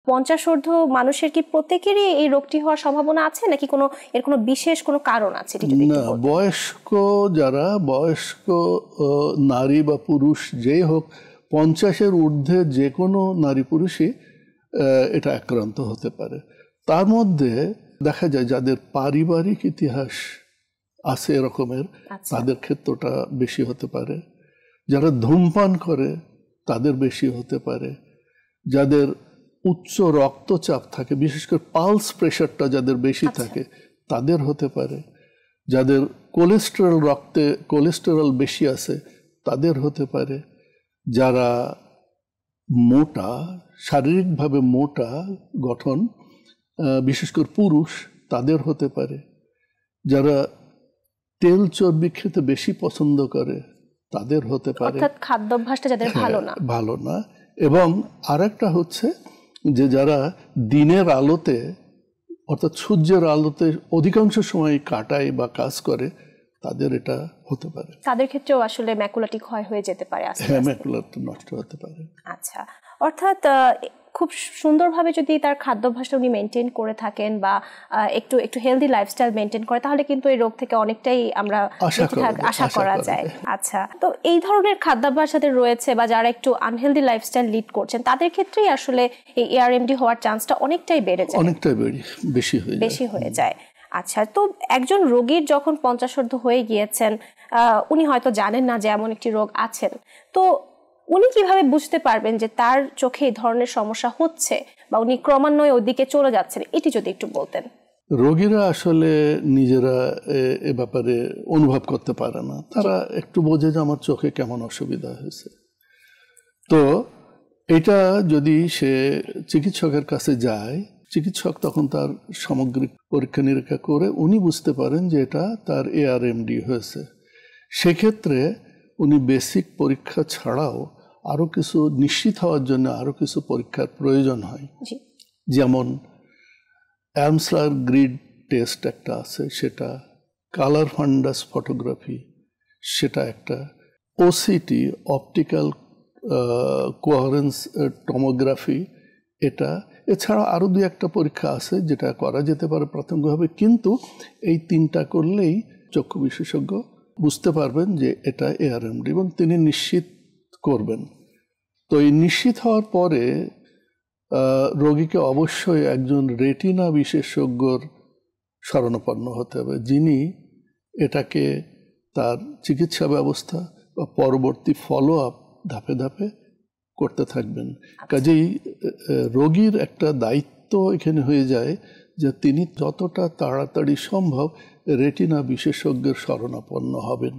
50 মানুষের কি প্রত্যেকেরই এই রোগটি হওয়ার সম্ভাবনা আছে, নাকি এর কোনো বিশেষ কোনো কারণ আছে? না, বয়স্ক নারী বা পুরুষ যেই হোক, 50-এর ঊর্ধ্বে যে কোনো নারী পুরুষই এটা আক্রান্ত হতে পারে। তার মধ্যে দেখা যায় যাদের পারিবারিক ইতিহাস আছে এরকমের, তাদের ক্ষেত্রটা বেশি হতে পারে। যারা ধূমপান করে তাদের বেশি হতে পারে। যাদের উচ্চ রক্তচাপ থাকে, বিশেষ করে পালস প্রেশারটা যাদের বেশি থাকে তাদের হতে পারে। যাদের কোলেস্টেরল বেশি আছে তাদের হতে পারে। যারা মোটা, শারীরিকভাবে মোটা গঠন, বিশেষ করে পুরুষ, তাদের হতে পারে। যারা তেল চর্বি খেতে বেশি পছন্দ করে তাদের হতে পারে। অর্থাৎ খাদ্যাভ্যাসটা যাদের ভালো না। এবং আরেকটা হচ্ছে যে যারা দিনের আলোতে, অর্থাৎ সূর্যের আলোতে অধিকাংশ সময় কাটায় বা কাজ করে, তাদের এটা হতে পারে। তাদের ক্ষেত্রেও আসলে ম্যাকুলাটি ক্ষয় হয়ে যেতে পারে। হ্যাঁ, ম্যাকুলাটা নষ্ট হতে পারে। আচ্ছা, অর্থাৎ খুব সুন্দরভাবে যদি তার খাদ্যাভ্যাসটা উনি মেনটেন করে থাকেন বা একটু হেলদি লাইফস্টাইল মেনটেন করে, তাহলে কিন্তু এই রোগ থেকে অনেকটাই আমরা আশা করা যায়। আচ্ছা, তো এই ধরনের খাদ্যাভ্যাস যাদের রয়েছে বা যারা একটু আনহেলদি লাইফস্টাইল লিড করছেন, তাদের ক্ষেত্রেই আসলে এই এআরএমডি হওয়ার চান্সটা অনেকটাই বেড়ে যায়, বেশি হয়ে যায়। আচ্ছা, তো একজন রোগীর যখন 50 হয়ে গিয়েছেন, উনি হয়তো জানেন না যে এমন একটি রোগ আছেন, তো উনি কিভাবে বুঝতে পারবেন যে তার চোখে এই ধরনের সমস্যা হচ্ছে বা উনি ক্রমান্বয়ে ওইদিকে চলে যাচ্ছেন? এটি যদি একটু বলতেন। রোগীরা আসলে নিজেরা এ ব্যাপারে অনুভব করতে পারে না। তারা একটু বোঝে যে আমার চোখে কেমন অসুবিধা হয়েছে। তো এটা যদি সে চিকিৎসকের কাছে যায়, চিকিৎসক তখন তার সামগ্রিক পরীক্ষা নিরীক্ষা করে উনি বুঝতে পারেন যে এটা তার এআরএমডি হয়েছে। সেক্ষেত্রে উনি বেসিক পরীক্ষা ছাড়াও আরো কিছু নিশ্চিত হওয়ার জন্য আরো কিছু পরীক্ষার প্রয়োজন হয়। যেমন অ্যামসলার গ্রিড টেস্ট একটা আছে, সেটা কালার ফান্ডাস ফটোগ্রাফি, সেটা একটা ওসিটি, অপটিক্যাল কোয়ারেন্স টমোগ্রাফি, এটা। এছাড়া আরো 2-1টা পরীক্ষা আছে যেটা করা যেতে পারে প্রাথমিকভাবে, কিন্তু এই 3টা করলেই চক্ষু বিশেষজ্ঞ বুঝতে পারবেন যে এটা এআরএমডি এবং তিনি নিশ্চিত করবেন। তো এই নিশ্চিত হওয়ার পরে রোগীকে অবশ্যই একজন রেটিনা বিশেষজ্ঞর শরণাপন্ন হতে হবে, যিনি এটাকে তার চিকিৎসা ব্যবস্থা বা পরবর্তী ফলো আপ ধাপে ধাপে করতে থাকবেন। কাজেই রোগীর একটা দায়িত্ব এখানে হয়ে যায় যে তিনি যতটা তাড়াতাড়ি সম্ভব রেটিনা বিশেষজ্ঞের শরণাপন্ন হবেন।